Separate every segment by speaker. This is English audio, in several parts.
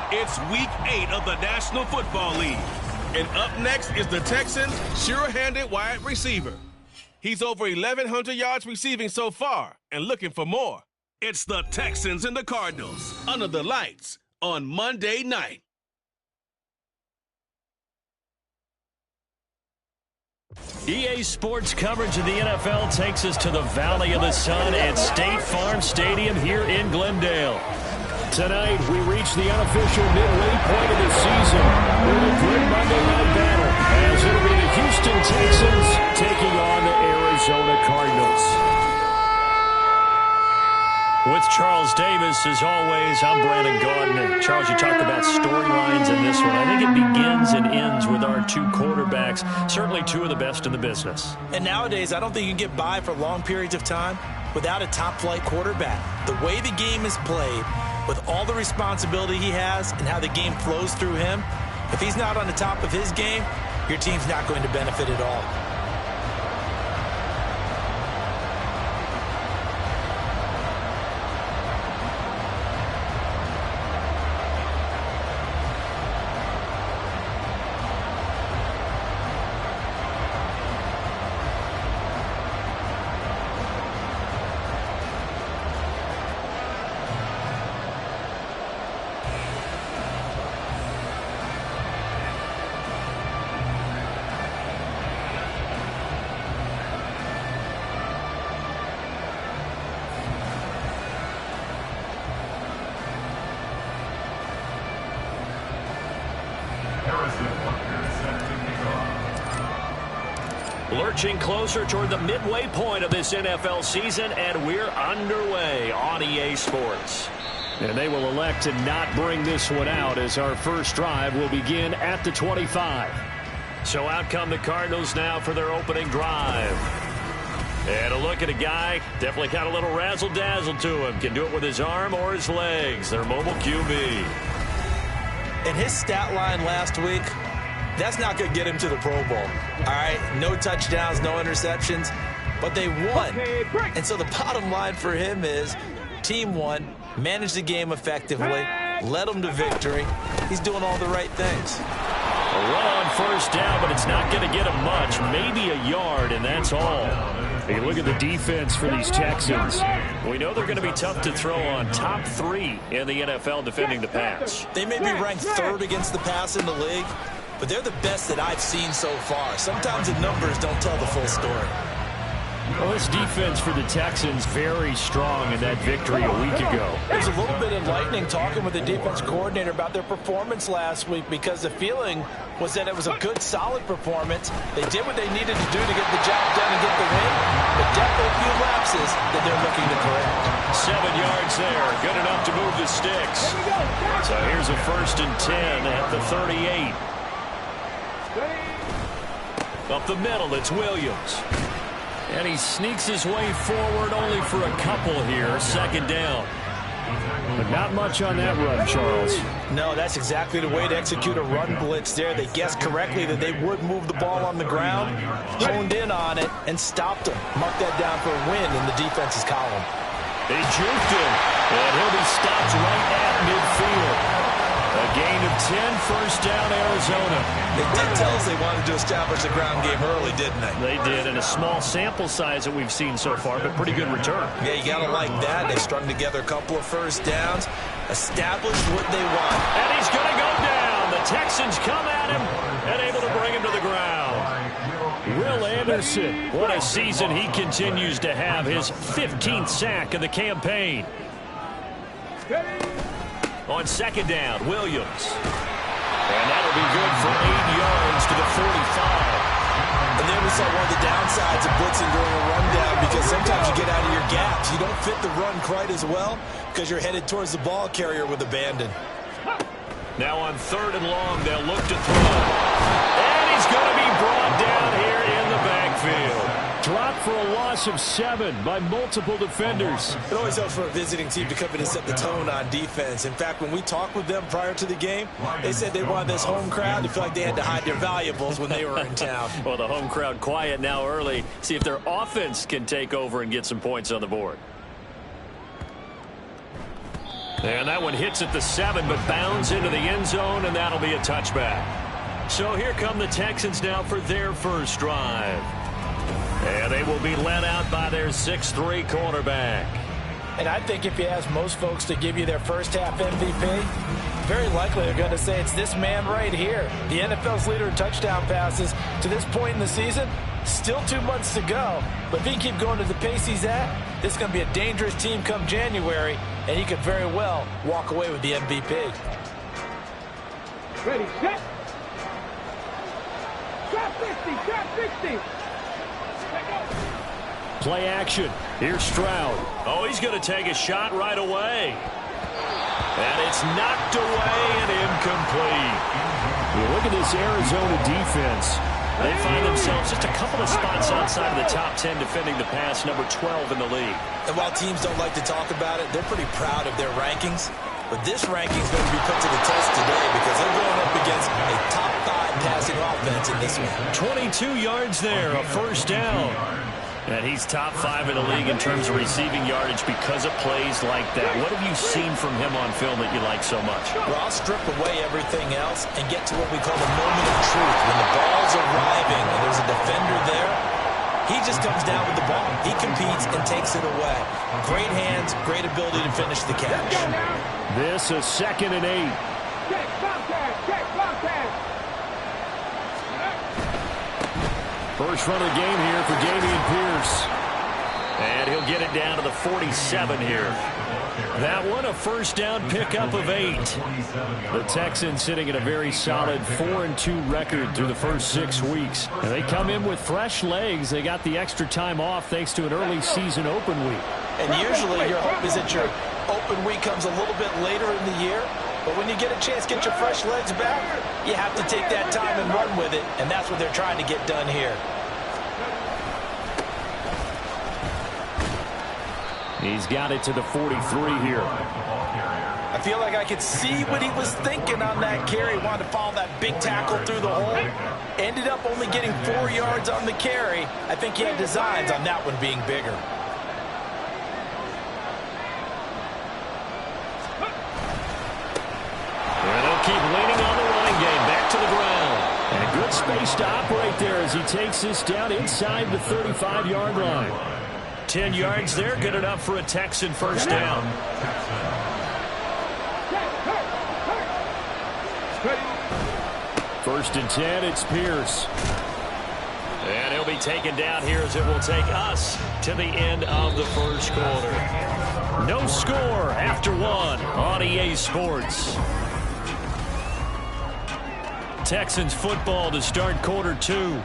Speaker 1: It's week 8 of the National Football League. And up next is the Texans' sure-handed wide receiver. He's over 1,100 yards receiving so far and looking for more. It's the Texans and the Cardinals under the lights on Monday night.
Speaker 2: EA Sports coverage of the NFL takes us to the Valley of the Sun at State Farm Stadium here in Glendale. Tonight, we reach the unofficial midway point of the season with a good Monday night battle, as it'll be the Houston Texans taking on the Arizona Cardinals. With Charles Davis, as always, I'm Brandon Gaudin. Charles, you talked about storylines in this one. I think it begins and ends with our two quarterbacks, certainly two of the best in the business.
Speaker 3: And nowadays, I don't think you can get by for long periods of time without a top-flight quarterback. The way the game is played, with all the responsibility he has and how the game flows through him, if he's not on the top of his game, your team's not going to benefit at all.
Speaker 2: Lurching closer toward the midway point of this NFL season, and we're underway on EA Sports. And they will elect to not bring this one out, as our first drive will begin at the 25. So out come the Cardinals now for their opening drive. And a look at a guy, definitely got a little razzle-dazzle to him. Can do it with his arm or his legs. Their mobile QB.
Speaker 3: In his stat line last week, that's not going to get him to the Pro Bowl. All right, no touchdowns, no interceptions, but they won. And so the bottom line for him is team won, managed the game effectively, led them to victory. He's doing all the right things.
Speaker 2: A run on first down, but it's not going to get him much, maybe a yard, and that's all. You look at the defense for these Texans. We know they're going to be tough to throw on, top 3 in the NFL defending the pass.
Speaker 3: They may be ranked 3rd against the pass in the league, but they're the best that I've seen so far. Sometimes the numbers don't tell the full story.
Speaker 2: Well, this defense for the Texans very strong in that victory a week ago.
Speaker 3: It was a little bit enlightening talking with the defense coordinator about their performance last week, because the feeling was that it was a good, solid performance. They did what they needed to do to get the job done and get the win, but definitely a few lapses that they're looking to correct.
Speaker 2: 7 yards there, good enough to move the sticks. So here's a 1st and 10 at the 38. Up the middle, it's Williams. And he sneaks his way forward only for a couple here, 2nd down. But not much on that run, Charles.
Speaker 3: No, that's exactly the way to execute a run blitz there. They guessed correctly that they would move the ball on the ground, honed in on it, and stopped him. Mark that down for a win in the defense's column.
Speaker 2: They juked him, and he'll be stopped right at midfield. A gain of 10, 1st down, Arizona.
Speaker 3: They did tell us they wanted to establish the ground game early, didn't they?
Speaker 2: They did, and a small sample size that we've seen so far, but pretty good return.
Speaker 3: Yeah, you got to like that. They strung together a couple of 1st downs, established what they want.
Speaker 2: And he's going to go down. The Texans come at him and able to bring him to the ground. Henderson. What a season he continues to have. His 15th sack of the campaign. On second down, Williams. And that'll be good for 8 yards to the 45.
Speaker 3: And then we saw one of the downsides of blitzing during a rundown, because sometimes you get out of your gaps. You don't fit the run quite as well because you're headed towards the ball carrier with abandon.
Speaker 2: Now on 3rd and long, they'll look to throw. And he's going to be brought down here in the backfield. Dropped for a loss of 7 by multiple defenders.
Speaker 3: It always helps for a visiting team to come in and set the tone on defense. In fact, when we talked with them prior to the game, they said they wanted this home crowd to feel like they had to hide their valuables when they were in town.
Speaker 2: Well, the home crowd quiet now early. See if their offense can take over and get some points on the board. And that one hits at the 7, but bounds into the end zone, and that'll be a touchback. So here come the Texans now for their first drive. And they will be led out by their 6'3" quarterback.
Speaker 3: And I think if you ask most folks to give you their first half MVP, very likely they're going to say it's this man right here. The NFL's leader in touchdown passes to this point in the season. Still 2 months to go. But if he can keep going to the pace he's at, this is going to be a dangerous team come January, and he could very well walk away with the MVP.
Speaker 4: Ready, set. Drop 50, drop 50.
Speaker 2: Play action. Here's Stroud. Oh, he's going to take a shot right away. And it's knocked away and incomplete.
Speaker 5: You look at this Arizona defense.
Speaker 2: They find themselves just a couple of spots outside of the top 10 defending the pass, number 12 in the league.
Speaker 3: And while teams don't like to talk about it, they're pretty proud of their rankings. But this ranking is going to be put to the test today because they're going up against a top 5 passing offense in this one.
Speaker 2: 22 yards there, a first down. And he's top 5 in the league in terms of receiving yardage because of plays like that. What have you seen from him on film that you like so much?
Speaker 3: Well, I'll strip away everything else and get to what we call the moment of truth. When the ball's arriving and there's a defender there, he just comes down with the ball. He competes and takes it away. Great hands, great ability to finish the catch.
Speaker 5: This is 2nd and 8.
Speaker 4: Check, Bobcat, check, Bobcat.
Speaker 5: First run of the game here for Dameon Pierce.
Speaker 2: And he'll get it down to the 47 here. That one, a first down pickup of 8.
Speaker 5: The Texans sitting at a very solid 4-2 record through the first 6 weeks. And they come in with fresh legs. They got the extra time off thanks to an early season open week.
Speaker 3: And usually your hope is that your open week comes a little bit later in the year. But when you get a chance to get your fresh legs back, you have to take that time and run with it. And that's what they're trying to get done here.
Speaker 5: He's got it to the 43 here.
Speaker 3: I feel like I could see what he was thinking on that carry. Wanted to follow that big tackle through the hole. Ended up only getting 4 yards on the carry. I think he had designs on that one being bigger.
Speaker 2: And they'll keep leaning on the running game. Back to the ground.
Speaker 5: And a good space to operate there as he takes this down inside the 35-yard line.
Speaker 2: 10 yards there, good enough for a Texan first down.
Speaker 5: First and 10, it's Pierce.
Speaker 2: And he'll be taken down here as it will take us to the end of the first quarter. No score after 1 on EA Sports. Texans football to start quarter 2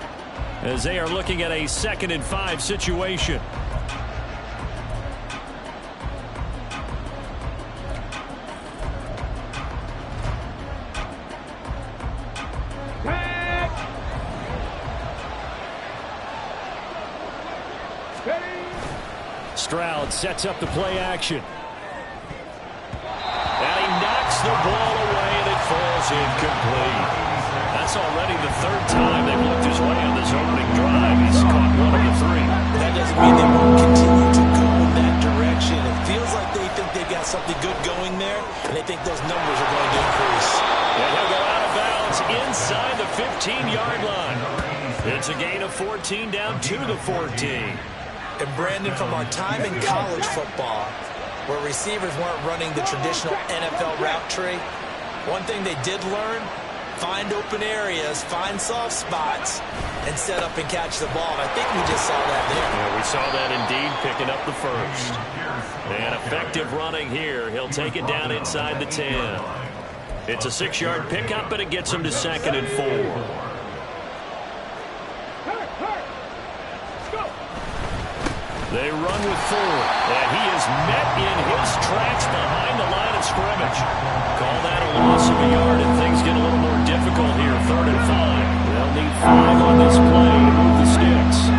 Speaker 2: as they are looking at a 2nd and 5 situation.
Speaker 5: Stroud sets up the play action.
Speaker 2: And he knocks the ball away, and it falls incomplete. That's already the 3rd time they've looked his way on this opening drive. He's caught 1 of the 3.
Speaker 3: That doesn't mean they won't continue to go in that direction. It feels like they think they've got something good going there, and they think those numbers are going to increase.
Speaker 2: And he'll go out of bounds inside the 15-yard line. It's a gain of 14 down to the 14.
Speaker 3: And Brandon, from our time in college football, where receivers weren't running the traditional NFL route tree, one thing they did learn, find open areas, find soft spots, and set up and catch the ball. I think we just saw that there.
Speaker 2: Yeah, we saw that indeed, picking up the first. And effective running here. He'll take it down inside the 10. It's a 6-yard pickup, but it gets him to 2nd and 4. They run with 4, and he is met in his tracks behind the line of scrimmage. Call that a loss of a yard, and things get a little more difficult here. 3rd and 5. They'll need 5 on this play to move the sticks.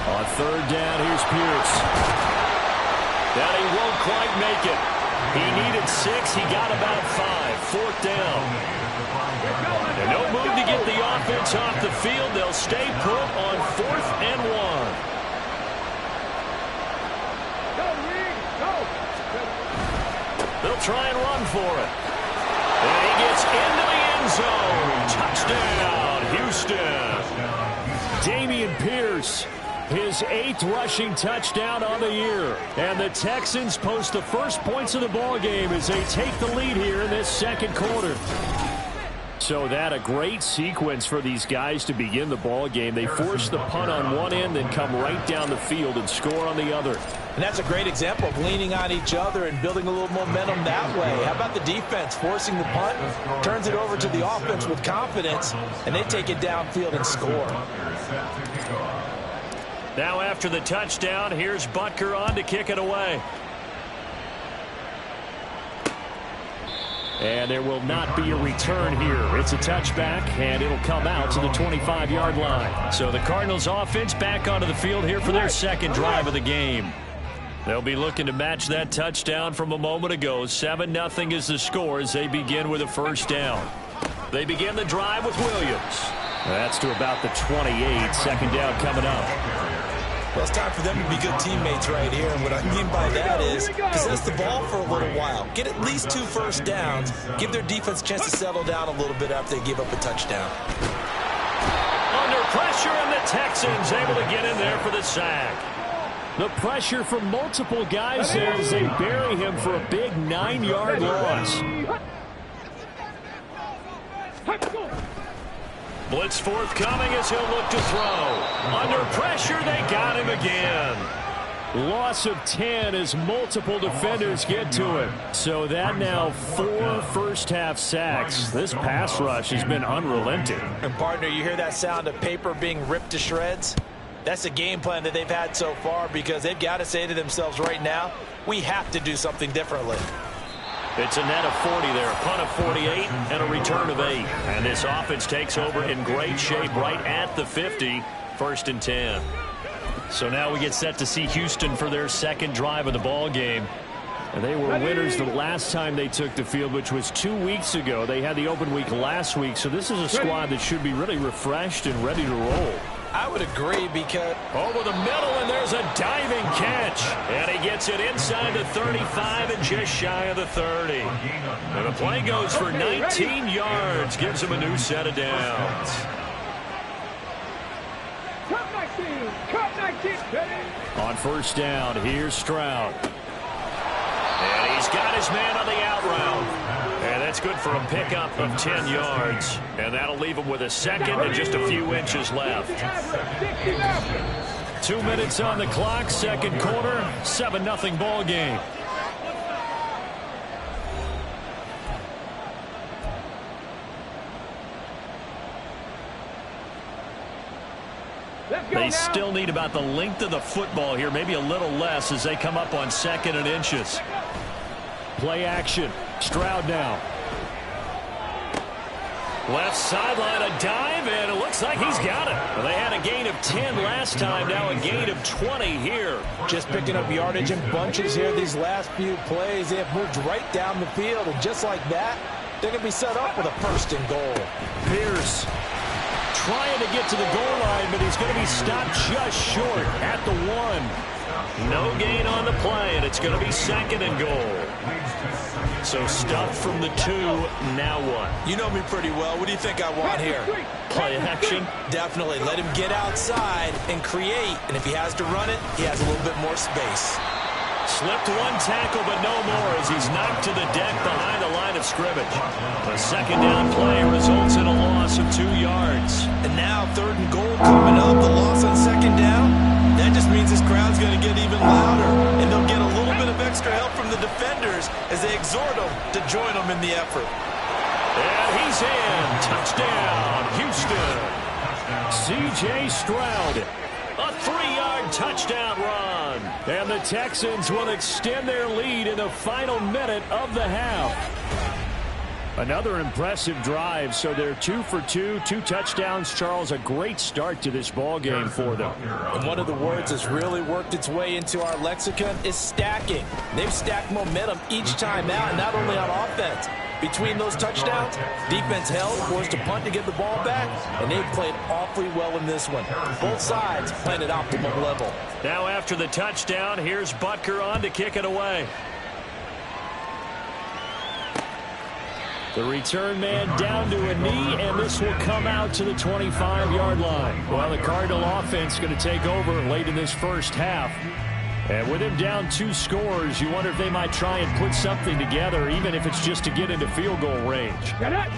Speaker 2: On 3rd down, here's Pierce. Now he won't quite make it. He needed 6. He got about 5. 4th down. And no move to get the offense off the field. They'll stay put on 4th and 1. They'll try and run for it. And he gets into the end zone. Touchdown, Houston.
Speaker 5: Dameon Pierce, his 8th rushing touchdown on the year. And the Texans post the first points of the ball game as they take the lead here in this 2nd quarter. So that a great sequence for these guys to begin the ball game. They force the punt on one end, then come right down the field and score on the other.
Speaker 3: And that's a great example of leaning on each other and building a little momentum that way. How about the defense forcing the punt, turns it over to the offense with confidence, and they take it downfield and score.
Speaker 2: Now after the touchdown, here's Butker on to kick it away.
Speaker 5: And there will not be a return here. It's a touchback, and it'll come out to the 25-yard line.
Speaker 2: So the Cardinals offense back onto the field here for their 2nd drive of the game. They'll be looking to match that touchdown from a moment ago. 7-0 is the score as they begin with a 1st down. They begin the drive with Williams.
Speaker 5: That's to about the 28. 2nd down coming up.
Speaker 3: Well, it's time for them to be good teammates right here. And what I mean by that is possess the ball for a little while. Get at least 2 first downs. Give their defense a chance to settle down a little bit after they give up a touchdown.
Speaker 2: Under pressure, and the Texans able to get in there for the sack.
Speaker 5: The pressure from multiple guys there as they bury him for a big 9-yard loss.
Speaker 2: Blitz forthcoming as he'll look to throw. Under pressure, they got him again.
Speaker 5: Loss of 10 as multiple defenders get to him. So that now 4 first-half sacks. This pass rush has been unrelenting.
Speaker 3: And, partner, you hear that sound of paper being ripped to shreds? That's the game plan that they've had so far because they've got to say to themselves right now, we have to do something differently.
Speaker 2: It's a net of 40 there, a punt of 48, and a return of 8. And this offense takes over in great shape right at the 50, 1st and 10. So now we get set to see Houston for their 2nd drive of the ball game.
Speaker 5: And they were winners the last time they took the field, which was 2 weeks ago. They had the open week last week, so this is a squad that should be really refreshed and ready to roll.
Speaker 3: I would agree because
Speaker 2: over the middle, and there's a diving catch. And he gets it inside the 35 and just shy of the 30. And the play goes for 19 yards. Gives him a new set of downs.
Speaker 5: On 1st down, here's Stroud.
Speaker 2: And he's got his man on the out route. And that's good for a pickup of 10 yards. And that'll leave him with a 2nd and just a few inches left.
Speaker 5: 2 minutes on the clock, 2nd quarter, 7-0 ball game.
Speaker 2: They still need about the length of the football here, maybe a little less as they come up on 2nd and inches.
Speaker 5: Play action. Stroud now.
Speaker 2: Left sideline, a dive, and it looks like he's got it. Well, they had a gain of 10 last time, now a gain of 20 here.
Speaker 3: Just picking up yardage in bunches here these last few plays. They have moved right down the field, and just like that, they're going to be set up with a 1st and goal.
Speaker 5: Pierce trying to get to the goal line, but he's going to be stopped just short at the 1.
Speaker 2: No gain on the play, and it's going to be 2nd and goal. So stuffed from the 2, now what?
Speaker 3: You know me pretty well. What do you think I want here?
Speaker 2: Play action?
Speaker 3: Definitely. Let him get outside and create, and if he has to run it, he has a little bit more space.
Speaker 2: Slipped one tackle, but no more as he's knocked to the deck behind the line of scrimmage. A second down play results in a loss of 2 yards.
Speaker 3: And now 3rd and goal coming up. The loss on second down. That just means this crowd's going to get even louder. And they'll get a little bit of extra help from the defenders as they exhort them to join them in the effort.
Speaker 2: And he's in. Touchdown, Houston.
Speaker 5: C.J. Stroud.
Speaker 2: A 3-yard touchdown run.
Speaker 5: And the Texans will extend their lead in the final minute of the half. Another impressive drive, so they're 2 for 2, 2 touchdowns. Charles, a great start to this ball game for them.
Speaker 3: And one of the words that's really worked its way into our lexicon is stacking. They've stacked momentum each time out, and not only on offense. Between those touchdowns, defense held, forced a punt to get the ball back, and they've played awfully well in this one. Both sides playing at optimum level.
Speaker 2: Now after the touchdown, here's Butker on to kick it away.
Speaker 5: The return man down to a knee, and this will come out to the 25-yard line. Well, the Cardinal offense going to take over late in this first half. And with him down 2 scores, you wonder if they might try and put something together, even if it's just to get into field goal range.
Speaker 4: Get it!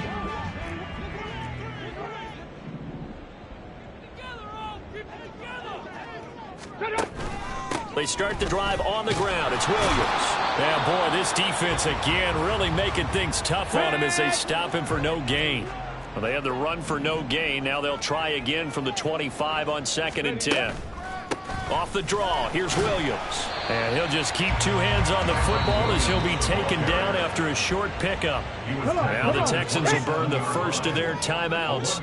Speaker 2: They start the drive on the ground. It's Williams.
Speaker 5: Yeah, boy, this defense again really making things tough on him as they stop him for no gain.
Speaker 2: Well, they had the run for no gain. Now they'll try again from the 25 on 2nd and 10. Off the draw, here's Williams.
Speaker 5: And he'll just keep 2 hands on the football as he'll be taken down after a short pickup.
Speaker 2: Now the Texans will burn the first of their timeouts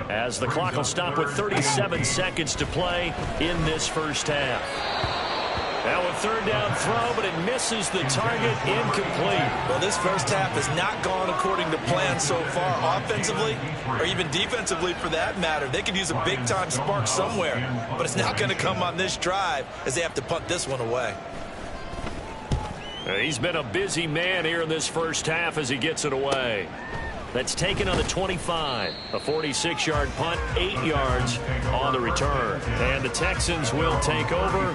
Speaker 2: as the clock will stop with 37 seconds to play in this first half. Now a 3rd down throw, but it misses the target, incomplete.
Speaker 3: Well, this first half has not gone according to plan so far, offensively or even defensively for that matter. They could use a big-time spark somewhere, but it's not going to come on this drive as they have to punt this one away.
Speaker 2: He's been a busy man here in this first half as he gets it away. That's taken on the 25. A 46-yard punt, 8 yards on the return. And the Texans will take over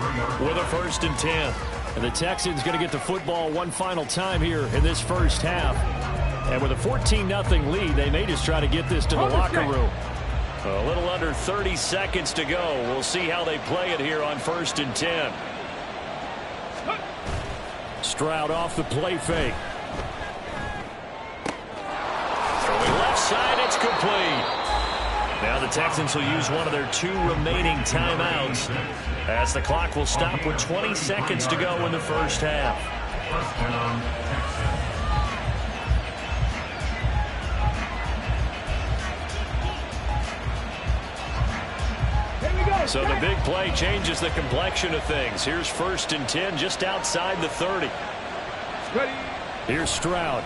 Speaker 2: with a 1st and 10.
Speaker 5: And the Texans going to get the football one final time here in this first half. And with a 14-0 lead, they may just try to get this to the locker room.
Speaker 2: A little under 30 seconds to go. We'll see how they play it here on 1st and 10.
Speaker 5: Stroud off the play fake.
Speaker 2: Left side, it's complete. Now the Texans will use one of their 2 remaining timeouts as the clock will stop with 20 seconds to go in the first half. So the big play changes the complexion of things. Here's 1st and 10 just outside the 30.
Speaker 4: Ready.
Speaker 5: Here's Stroud.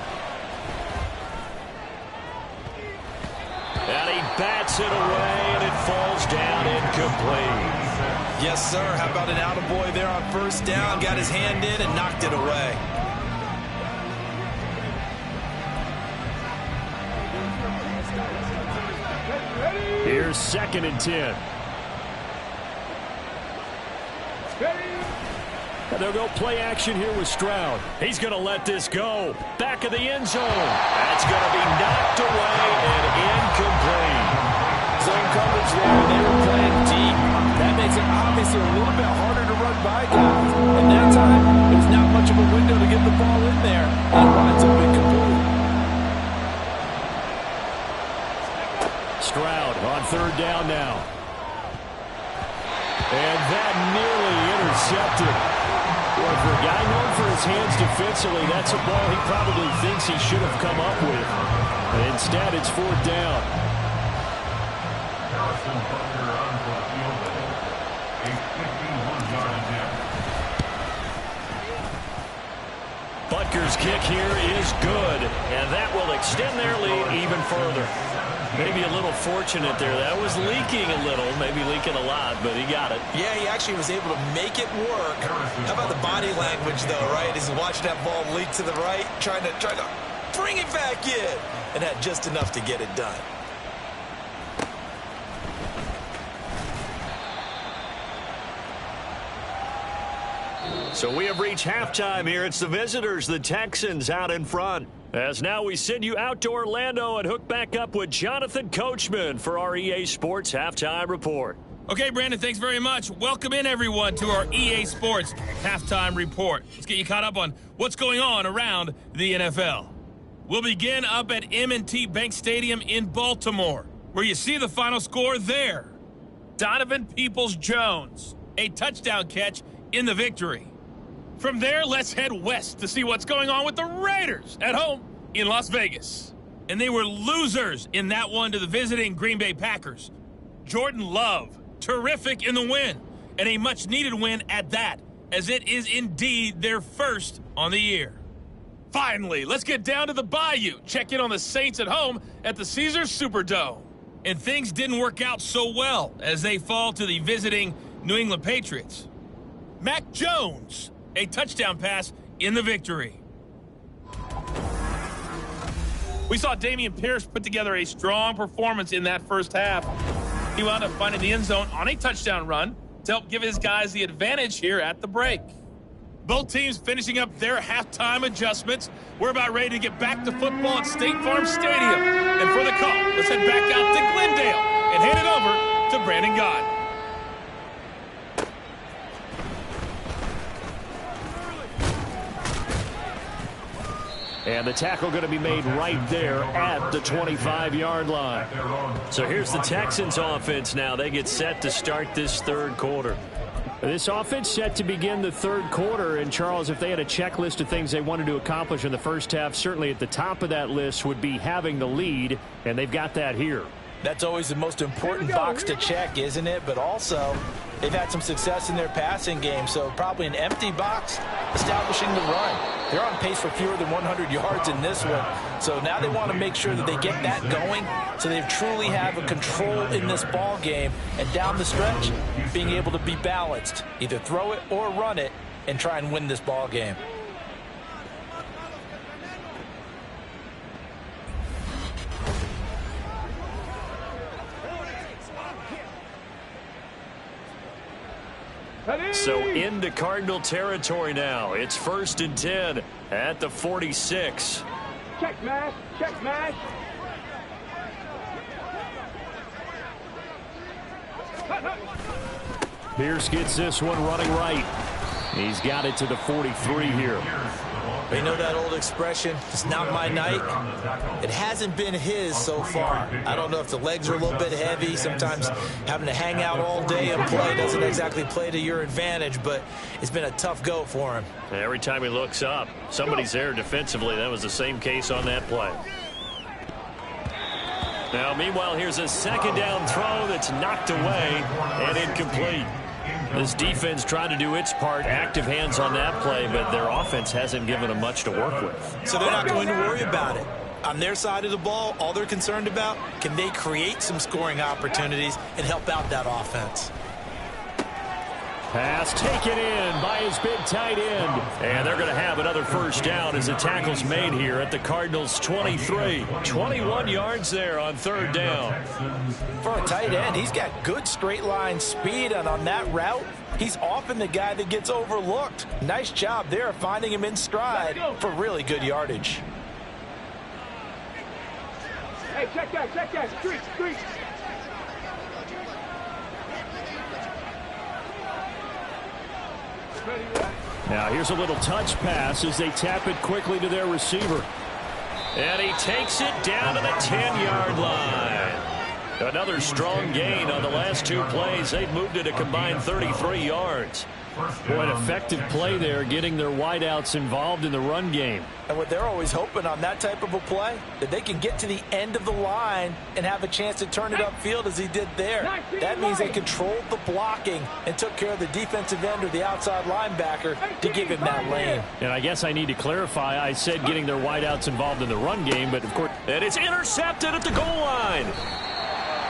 Speaker 2: And he bats it away, and it falls down incomplete.
Speaker 3: Yes, sir. How about an attaboy there on 1st down? Got his hand in and knocked it away.
Speaker 5: Here's 2nd and 10. And they'll go play action here with Stroud. He's going to let this go. Back of the end zone.
Speaker 2: That's going to be knocked away and incomplete.
Speaker 3: Zone coverage there. They were playing deep. That makes it obviously a little bit harder to run by guys. And that time, there's not much of a window to get the ball in there. And it winds up incomplete.
Speaker 5: Stroud on 3rd down now. And that nearly intercepted. Well, for a guy known for his hands defensively, that's a ball he probably thinks he should have come up with. And instead, it's 4th down.
Speaker 2: Butker's kick here is good, and that will extend their lead even further. Maybe a little fortunate there. That was leaking a little, maybe leaking a lot, but he got it.
Speaker 3: Yeah, he actually was able to make it work. How about the body language, though, right? As he watched that ball leak to the right, trying to bring it back in, and had just enough to get it done.
Speaker 2: So we have reached halftime here. It's the visitors, the Texans, out in front. As now we send you out to Orlando and hook back up with Jonathan Coachman for our EA Sports Halftime Report.
Speaker 6: Okay, Brandon, thanks very much. Welcome in, everyone, to our EA Sports Halftime Report. Let's get you caught up on what's going on around the NFL. We'll begin up at M&T Bank Stadium in Baltimore, where you see the final score there. Donovan Peoples-Jones, a touchdown catch in the victory. From there, let's head west to see what's going on with the Raiders at home in Las Vegas. And they were losers in that one to the visiting Green Bay Packers. Jordan Love, terrific in the win, and a much-needed win at that, as it is indeed their first on the year. Finally, let's get down to the Bayou. Check in on the Saints at home at the Caesars Superdome. And things didn't work out so well as they fall to the visiting New England Patriots. Mac Jones, a touchdown pass in the victory. We saw Dameon Pierce put together a strong performance in that first half. He wound up finding the end zone on a touchdown run to help give his guys the advantage here at the break. Both teams finishing up their halftime adjustments. We're about ready to get back to football at State Farm Stadium. And for the call, let's head back out to Glendale and hand it over to Brandon Gott.
Speaker 2: And the tackle going to be made right there at the 25-yard line. So here's the Texans offense now. They get set to start this third quarter.
Speaker 5: This offense set to begin the third quarter. And, Charles, if they had a checklist of things they wanted to accomplish in the first half, certainly at the top of that list would be having the lead, and they've got that here.
Speaker 3: That's always the most important box to check, isn't it? But also, they've had some success in their passing game, so probably an empty box establishing the run. They're on pace for fewer than 100 yards in this one, so now they want to make sure that they get that going so they truly have a control in this ball game, and down the stretch, being able to be balanced, either throw it or run it, and try and win this ball game.
Speaker 2: So into Cardinal territory now. It's 1st and 10 at the 46.
Speaker 4: Check mash, check mash.
Speaker 5: Pierce gets this one running right. He's got it to the 43 here.
Speaker 3: You know that old expression, it's not my night? It hasn't been his so far. I don't know if the legs are a little bit heavy. Sometimes having to hang out all day and play doesn't exactly play to your advantage, but it's been a tough go for him.
Speaker 2: Every time he looks up, somebody's there defensively. That was the same case on that play. Now, meanwhile, here's a second down throw that's knocked away and incomplete. This defense trying to do its part, active hands on that play, but their offense hasn't given them much to work with.
Speaker 3: So they're not going to worry about it. On their side of the ball, all they're concerned about, can they create some scoring opportunities and help out that offense?
Speaker 5: Pass taken in by his big tight end.
Speaker 2: And they're going to have another first down as the tackle's made here at the Cardinals' 23. 21 yards there on third down.
Speaker 3: For a tight end, he's got good straight line speed, and on that route, he's often the guy that gets overlooked. Nice job there of finding him in stride for really good yardage.
Speaker 4: Hey, check that, street.
Speaker 5: Now here's a little touch pass as they tap it quickly to their receiver.
Speaker 2: And he takes it down to the 10-yard line. Another strong gain on the last two plays. They've moved it a combined 33 yards.
Speaker 5: Boy, an effective play there, getting their wideouts involved in the run game.
Speaker 3: And what they're always hoping on that type of a play, that they can get to the end of the line and have a chance to turn it upfield as he did there. That means they controlled the blocking and took care of the defensive end or the outside linebacker to give him that lane.
Speaker 5: And I guess I need to clarify, I said getting their wideouts involved in the run game, but of course...
Speaker 2: And it's intercepted at the goal line.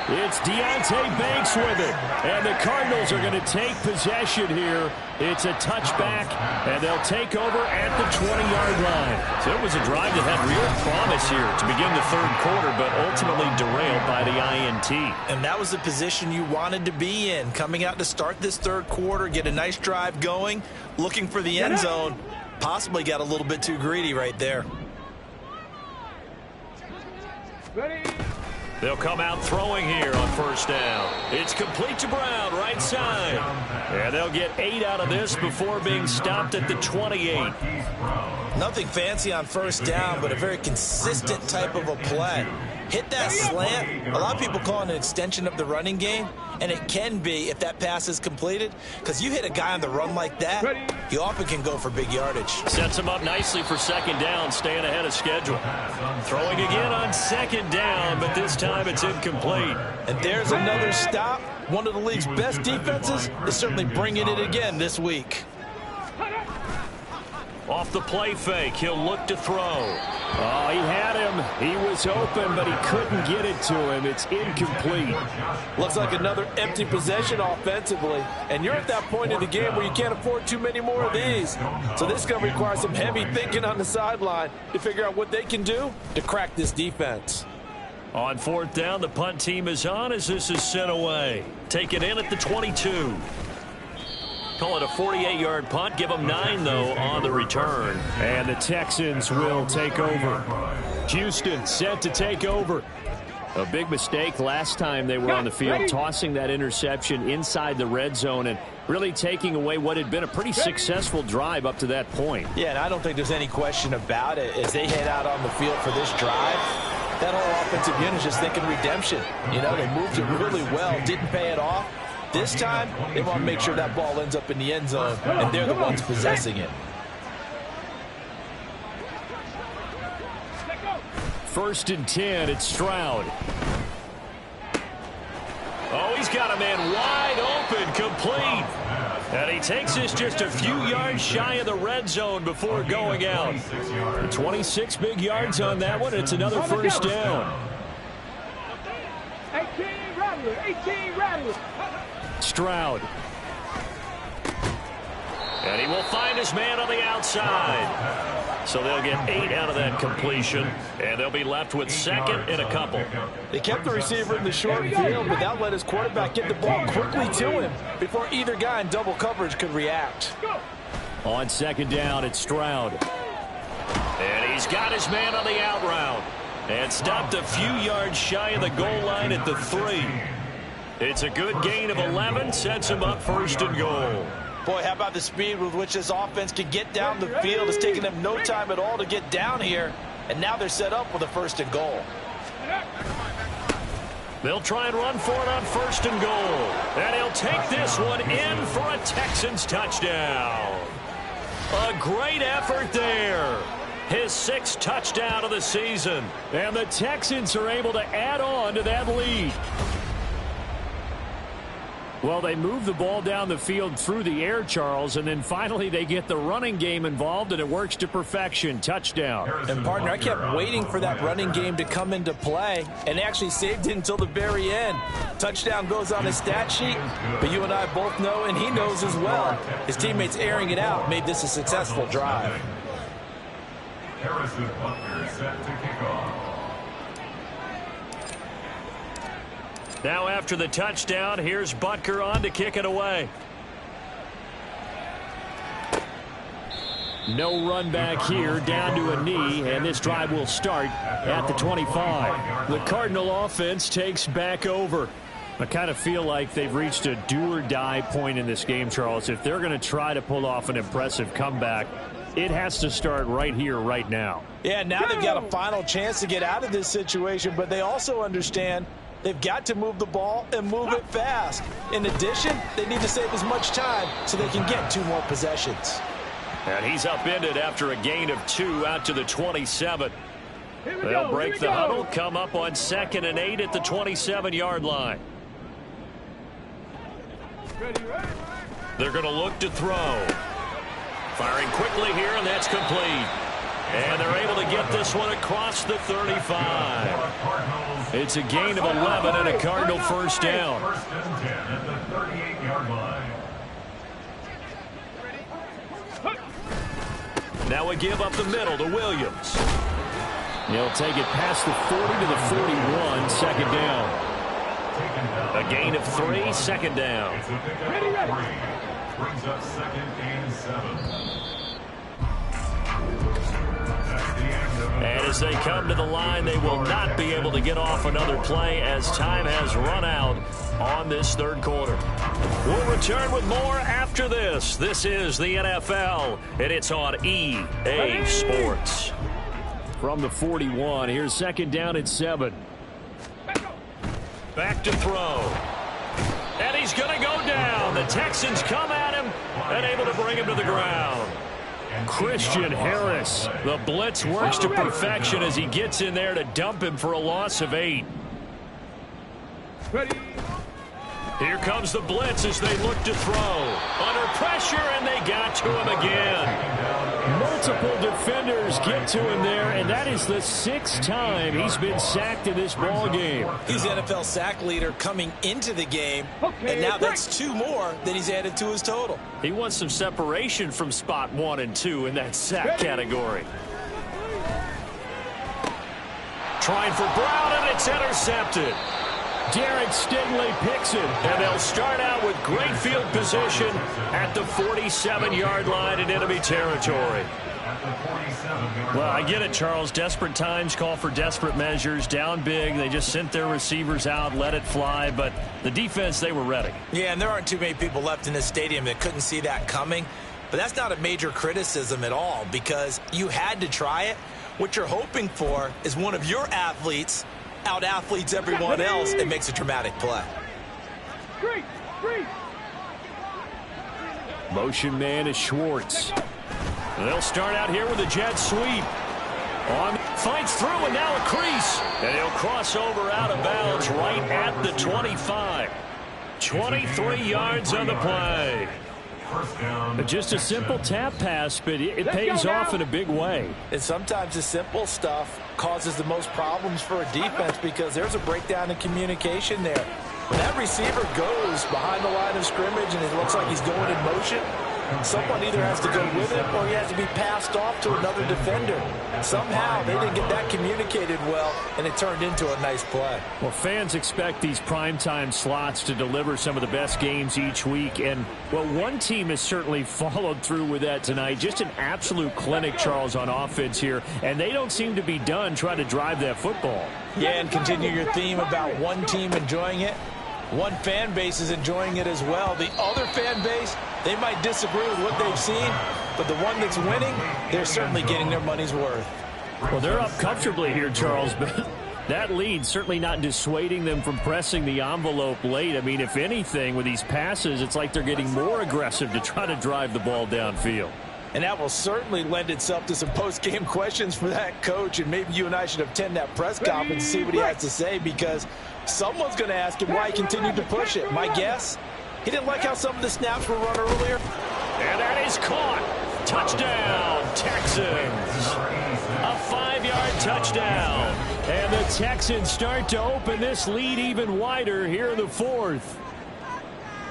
Speaker 5: It's Deonte Banks with it. And the Cardinals are going to take possession here. It's a touchback, and they'll take over at the 20-yard line.
Speaker 2: So it was a drive that had real promise here to begin the third quarter, but ultimately derailed by the INT.
Speaker 3: And that was the position you wanted to be in. Coming out to start this third quarter, get a nice drive going, looking for the end zone. Possibly got a little bit too greedy right there.
Speaker 4: Ready?
Speaker 2: They'll come out throwing here on first down. It's complete to Brown, right side. And they'll get 8 out of this before being stopped at the 28.
Speaker 3: Nothing fancy on first down, but a very consistent type of a play. Hit that slant. A lot of people call it an extension of the running game, and it can be if that pass is completed, because you hit a guy on the run like that, he often can go for big yardage.
Speaker 2: Sets him up nicely for second down, staying ahead of schedule. Throwing again on second down, but this time it's incomplete.
Speaker 3: And there's another stop. One of the league's best defenses is certainly bringing it again this week.
Speaker 2: Off the play fake, he'll look to throw.
Speaker 5: Oh, he had him. He was open, but he couldn't get it to him. It's incomplete.
Speaker 7: Looks like another empty possession offensively. And you're at that point in the game where you can't afford too many more of these. So this is going to require some heavy thinking on the sideline to figure out what they can do to crack this defense.
Speaker 2: On fourth down, the punt team is on as this is sent away. Take it in at the 22. Call it a 48-yard punt. Give them 9, though, on the return.
Speaker 5: And the Texans will take over. Houston set to take over. A big mistake last time they were on the field, tossing that interception inside the red zone and really taking away what had been a pretty successful drive up to that point.
Speaker 3: Yeah, and I don't think there's any question about it. As they head out on the field for this drive, that whole offensive unit is just thinking redemption. You know, they moved it really well, didn't pay it off. This time, they want to make sure that ball ends up in the end zone, and they're the ones possessing it.
Speaker 5: First and 10, it's Stroud.
Speaker 2: Oh, he's got a man wide open, complete. And he takes this just a few yards shy of the red zone before going out.
Speaker 5: 26 big yards on that one. It's another first down.
Speaker 4: 18 Rattler, 18 Rattler.
Speaker 5: Stroud.
Speaker 2: And he will find his man on the outside. So they'll get 8 out of that completion, and they'll be left with second and a couple.
Speaker 7: They kept the receiver in the short field, but that let his quarterback get the ball quickly to him before either guy in double coverage could react.
Speaker 5: On second down, it's Stroud.
Speaker 2: And he's got his man on the out route. And stopped a few yards shy of the goal line at the 3. It's a good gain of 11, sets him up first and goal.
Speaker 3: Boy, how about the speed with which this offense can get down the field? It's taken them no time at all to get down here, and now they're set up with a first and goal.
Speaker 2: They'll try and run for it on first and goal. And he'll take this one in for a Texans touchdown. A great effort there. His 6th touchdown of the season.
Speaker 5: And the Texans are able to add on to that lead. Well, they move the ball down the field through the air, Charles, and then finally they get the running game involved, and it works to perfection. Touchdown.
Speaker 3: And, partner, I kept waiting for that running game to come into play, and actually saved it until the very end. Touchdown goes on his stat sheet, but you and I both know, and he knows as well, his teammates airing it out made this a successful drive.
Speaker 8: Harrison Butker set to kick off.
Speaker 2: Now after the touchdown, here's Butker on to kick it away.
Speaker 5: No run back here, down to a knee, and this drive will start at the 25. The Cardinal offense takes back over. I kind of feel like they've reached a do-or-die point in this game, Charles. If they're going to try to pull off an impressive comeback, it has to start right here, right now.
Speaker 7: Yeah, now they've got a final chance to get out of this situation, but they also understand they've got to move the ball and move it fast. In addition, they need to save as much time so they can get 2 more possessions.
Speaker 2: And he's upended after a gain of 2 out to the 27. They'll break the huddle, come up on 2nd and 8 at the 27-yard line. They're going to look to throw. Firing quickly here, and that's complete. And they're able to get this one across the 35. It's a gain of 11 and a Cardinal first down.
Speaker 8: First and 10 at the 38-yard line.
Speaker 2: Now we give up the middle to Williams.
Speaker 5: He'll take it past the 40 to the 41, second down.
Speaker 2: A gain of 3, second down.
Speaker 8: It's a pickup of 3. Brings up 2nd and 7.
Speaker 2: And as they come to the line, they will not be able to get off another play as time has run out on this third quarter. We'll return with more after this. This is the NFL, and it's on EA Sports.
Speaker 5: From the 41, here's second down at 7.
Speaker 2: Back to throw. And he's going to go down. The Texans come at him and able to bring him to the ground.
Speaker 5: Christian Harris.
Speaker 2: The blitz works to perfection as he gets in there to dump him for a loss of 8.
Speaker 4: Ready.
Speaker 2: Here comes the blitz as they look to throw. Under pressure, and they got to him again.
Speaker 5: Multiple defenders get to him there, and that is the 6th time he's been sacked in this ball game.
Speaker 3: He's the NFL sack leader coming into the game, and now that's 2 more that he's added to his total.
Speaker 2: He wants some separation from spot 1 and 2 in that sack category. Trying for Brown, and it's intercepted.
Speaker 5: Derek Stingley picks it.
Speaker 2: And they'll start out with great field position at the 47-yard line in enemy territory. Well, I get it, Charles. Desperate times call for desperate measures. Down big, they just sent their receivers out, let it fly. But the defense, they were ready.
Speaker 3: Yeah, and there aren't too many people left in this stadium that couldn't see that coming. But that's not a major criticism at all because you had to try it. What you're hoping for is one of your athletes out-athletes everyone else and makes a dramatic play.
Speaker 5: Motion man is Schwartz.
Speaker 2: They'll start out here with a jet sweep. Fights through, and now a crease. And he'll cross over out of bounds right at the 25. 23 yards on the play.
Speaker 5: Just a simple tap pass, but it pays off in a big way.
Speaker 7: And sometimes the simple stuff causes the most problems for a defense because there's a breakdown in communication there. When that receiver goes behind the line of scrimmage and it looks like he's going in motion, someone either has to go with him or he has to be passed off to another defender. Somehow they didn't get that communicated well, and it turned into a nice play.
Speaker 5: Well, fans expect these primetime slots to deliver some of the best games each week, and, well, one team has certainly followed through with that tonight. Just an absolute clinic, Charles, on offense here, and they don't seem to be done trying to drive that football.
Speaker 3: Yeah, and continue your theme about one team enjoying it. One fan base is enjoying it as well. The other fan base, they might disagree with what they've seen, but the one that's winning, they're certainly getting their money's worth.
Speaker 5: Well, they're up comfortably here, Charles, but that lead certainly not dissuading them from pressing the envelope late. I mean, if anything, with these passes, it's like they're getting more aggressive to try to drive the ball downfield.
Speaker 3: And that will certainly lend itself to some post-game questions for that coach, and maybe you and I should attend that press conference and see what he has to say, because someone's going to ask him why he continued to push it. My guess, he didn't like how some of the snaps were run earlier.
Speaker 2: And that is caught. Touchdown, Texans. A 5-yard touchdown.
Speaker 5: And the Texans start to open this lead even wider here in the fourth.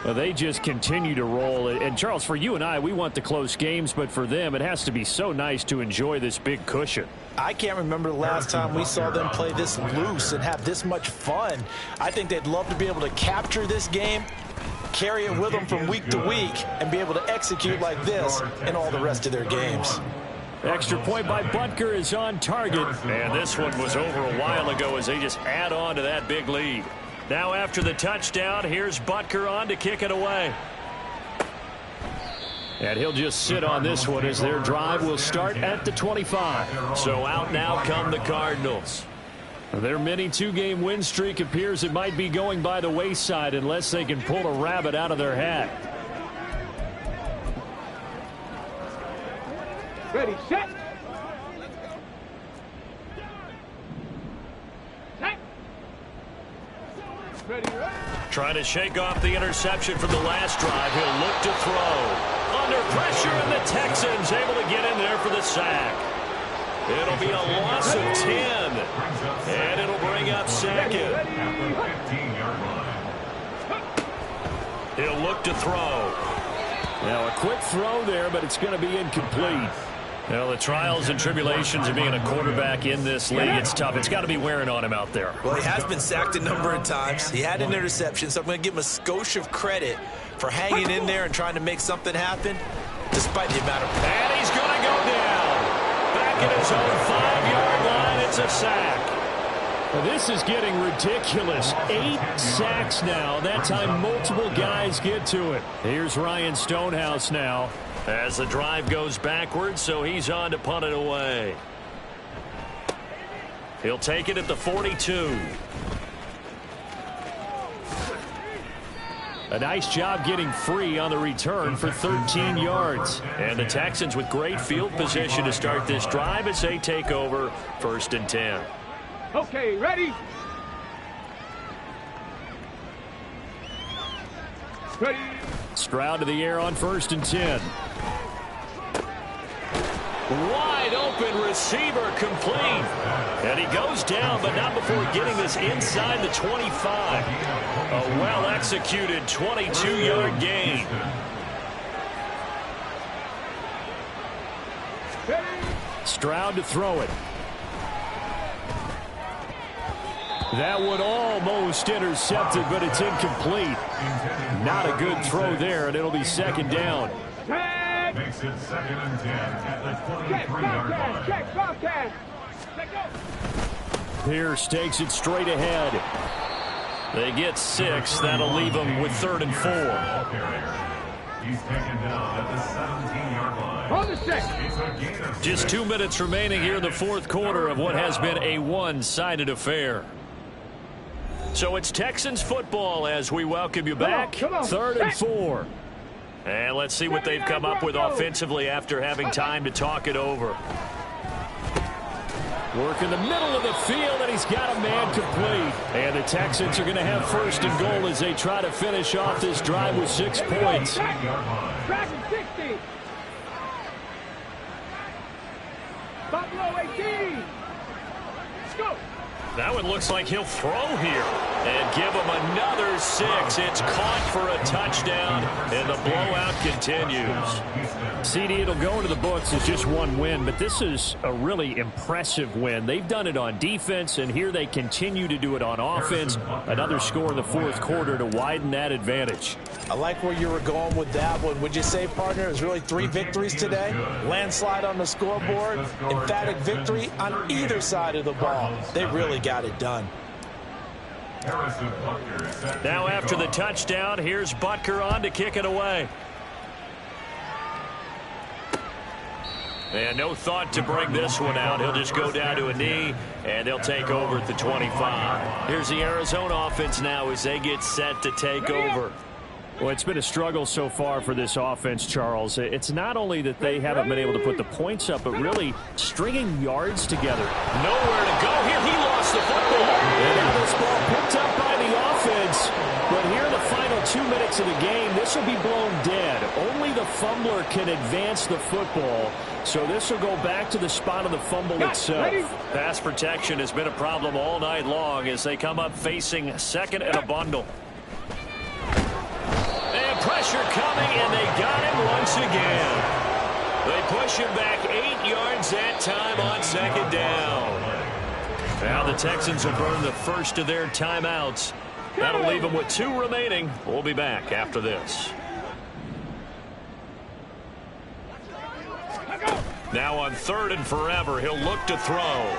Speaker 5: Well, they just continue to roll. And, Charles, for you and I, we want the close games, but for them, it has to be so nice to enjoy this big cushion.
Speaker 3: I can't remember the last time we saw them play this loose and have this much fun. I think they'd love to be able to capture this game, carry it with them from week to week, and be able to execute like this in all the rest of their games.
Speaker 5: Extra point by Butker is on target.
Speaker 2: And this one was over a while ago as they just add on to that big lead. Now after the touchdown, here's Butker on to kick it away.
Speaker 5: And he'll just sit on this one as their drive will start at the 25.
Speaker 2: So out now come the Cardinals.
Speaker 5: Their mini 2-game win streak appears it might be going by the wayside unless they can pull a rabbit out of their hat.
Speaker 4: Ready, set.
Speaker 2: Trying to shake off the interception from the last drive. He'll look to throw. Under pressure, and the Texans able to get in there for the sack. It'll be a loss of 10. And it'll bring up second. He'll look to throw.
Speaker 5: Now a quick throw there, but it's going to be incomplete.
Speaker 2: Well, the trials and tribulations of being a quarterback in this league, it's tough. It's got to be wearing on him out there.
Speaker 3: Well, he has been sacked a number of times. He had an interception, so I'm going to give him a skosh of credit for hanging in there and trying to make something happen, despite the amount of...
Speaker 2: And he's going to go down. Back at his own 5-yard line, it's a sack.
Speaker 5: Well, this is getting ridiculous. 8 sacks now. That time multiple guys get to it. Here's Ryan Stonehouse now.
Speaker 2: As the drive goes backwards, so he's on to punt it away. He'll take it at the 42.
Speaker 5: A nice job getting free on the return for 13 yards.
Speaker 2: And the Texans with great field position to start this drive as they take over 1st and 10.
Speaker 4: Okay, ready? Ready?
Speaker 5: Stroud to the air on 1st and 10.
Speaker 2: Wide open receiver complete. And he goes down, but not before getting this inside the 25. A well-executed 22-yard gain.
Speaker 5: Stroud to throw it. That one almost intercepted, but it's incomplete. Not a good throw there, and it'll be 2nd down.
Speaker 8: Makes it 2nd and 10 at the 23-yard line.
Speaker 4: Check, Bobcat.
Speaker 5: Pierce takes it straight ahead.
Speaker 2: They get 6. That'll leave them with 3rd and 4.
Speaker 8: He's taken down at the 17-yard line.
Speaker 4: On the 6.
Speaker 2: Just 2 minutes remaining here in the 4th quarter of what has been a one-sided affair. So it's Texans football as we welcome you back.
Speaker 4: Come on.
Speaker 2: 3rd and 4. And let's see what they've come up with offensively after having time to talk it over.
Speaker 5: Work in the middle of the field, and he's got a man complete. And the Texans are going to have 1st and goal as they try to finish off this drive with 6 points.
Speaker 4: Track 60. Buffalo 18. Let's go.
Speaker 2: That one looks like he'll throw here and give him another 6. It's caught for a touchdown, and the blowout continues.
Speaker 5: CD, it'll go into the books as just one win, but this is a really impressive win. They've done it on defense, and here they continue to do it on offense. Another score in the 4th quarter to widen that advantage.
Speaker 3: I like where you were going with that one. Would you say, partner, it was really 3 victories today? Landslide on the scoreboard, emphatic victory on either side of the ball. They really got it done.
Speaker 2: Now after the touchdown, here's Butker on to kick it away. And no thought to bring this one out. He'll just go down to a knee, and they'll take over at the 25. Here's the Arizona offense now as they get set to take over.
Speaker 5: Well, it's been a struggle so far for this offense, Charles. It's not only that they haven't been able to put the points up, but really stringing yards together.
Speaker 2: Nowhere to go here. He lost the football.
Speaker 5: And now this ball picked up by the offense. But here in the final 2 minutes of the game, this will be blown dead. Only the fumbler can advance the football. So this will go back to the spot of the fumble itself.
Speaker 2: Pass protection has been a problem all night long as they come up facing 2nd and a bundle. And pressure coming, and they got him once again. They push him back 8 yards that time on 2nd down. Now the Texans will burn the first of their timeouts. That'll leave them with 2 remaining. We'll be back after this. Now on 3rd and forever, he'll look to throw.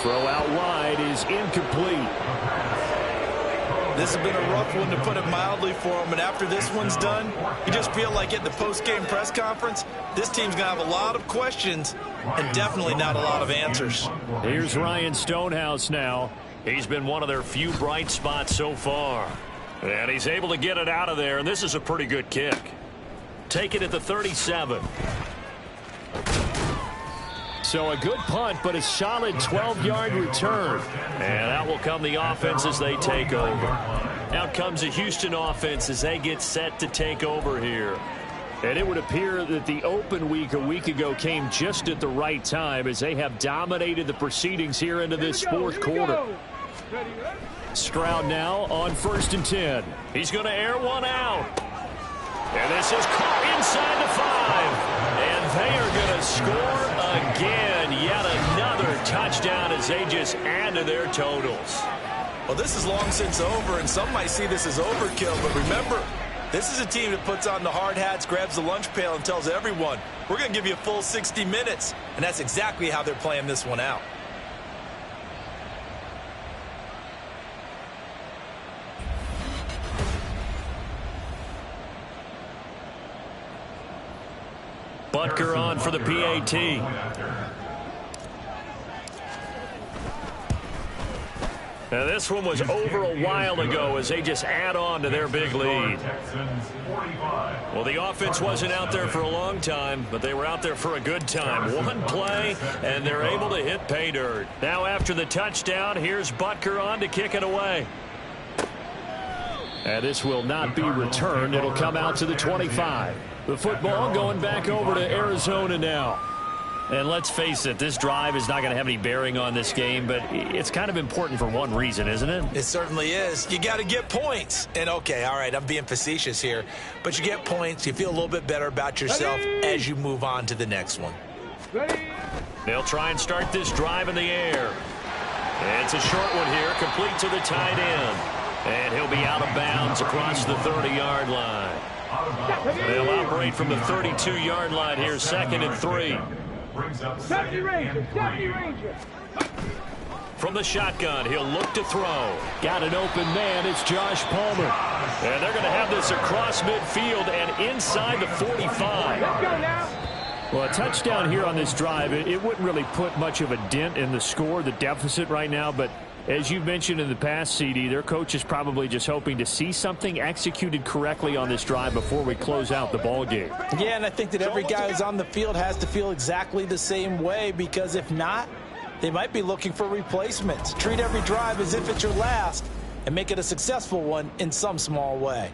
Speaker 5: Throw out wide is incomplete.
Speaker 3: This has been a rough one, to put it mildly, for him. And after this one's done, you just feel like at the post-game press conference, this team's going to have a lot of questions and definitely not a lot of answers.
Speaker 5: Here's Ryan Stonehouse now.
Speaker 2: He's been one of their few bright spots so far. And he's able to get it out of there, and this is a pretty good kick. Take it at the 37.
Speaker 5: So a good punt, but a solid 12-yard return.
Speaker 2: And out will come the offense as they take over. Out comes the Houston offense as they get set to take over here.
Speaker 5: And it would appear that the open week a week ago came just at the right time as they have dominated the proceedings here into this fourth quarter. Stroud now on 1st and 10. He's going to air one out. And this is caught inside the 5. And they are going to score again. Yet another touchdown as they just add to their totals.
Speaker 3: Well, this is long since over, and some might see this as overkill. But remember, this is a team that puts on the hard hats, grabs the lunch pail, and tells everyone, we're going to give you a full 60 minutes. And that's exactly how they're playing this one out.
Speaker 5: Butker on for the PAT. Now this one was over a while ago as they just add on to their big lead. Well, the offense wasn't out there for a long time, but they were out there for a good time. One play, and they're able to hit pay dirt. Now after the touchdown, here's Butker on to kick it away. And this will not be returned. It'll come out to the 25. The football going back over to Arizona now. And let's face it, this drive is not going to have any bearing on this game, but it's kind of important for one reason, isn't it?
Speaker 3: It certainly is. You got to get points. And, okay, all right, I'm being facetious here, but you get points. You feel a little bit better about yourself as you move on to the next one.
Speaker 5: They'll try and start this drive in the air. And it's a short one here, complete to the tight end. And he'll be out of bounds across the 30-yard line. They'll operate from the 32-yard line here, 2nd and 3.
Speaker 4: Safety Ranger, Safety Ranger.
Speaker 5: From the shotgun, he'll look to throw. Got an open man, it's Josh Palmer. And they're going to have this across midfield and inside the 45.
Speaker 4: Let's go now.
Speaker 5: Well, a touchdown here on this drive, it wouldn't really put much of a dent in the score, the deficit right now, but as you've mentioned in the past, CD, their coach is probably just hoping to see something executed correctly on this drive before we close out the ball game.
Speaker 3: Yeah, and I think that every guy who's on the field has to feel exactly the same way, because if not, they might be looking for replacements. Treat every drive as if it's your last and make it a successful one in some small way.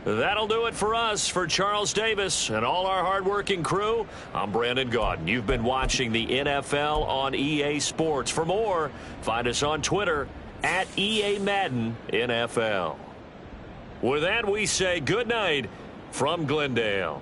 Speaker 5: That'll do it for us. For Charles Davis and all our hardworking crew, I'm Brandon Gaudin. You've been watching the NFL on EA Sports. For more, find us on Twitter at EA Madden NFL. With that, we say good night from Glendale.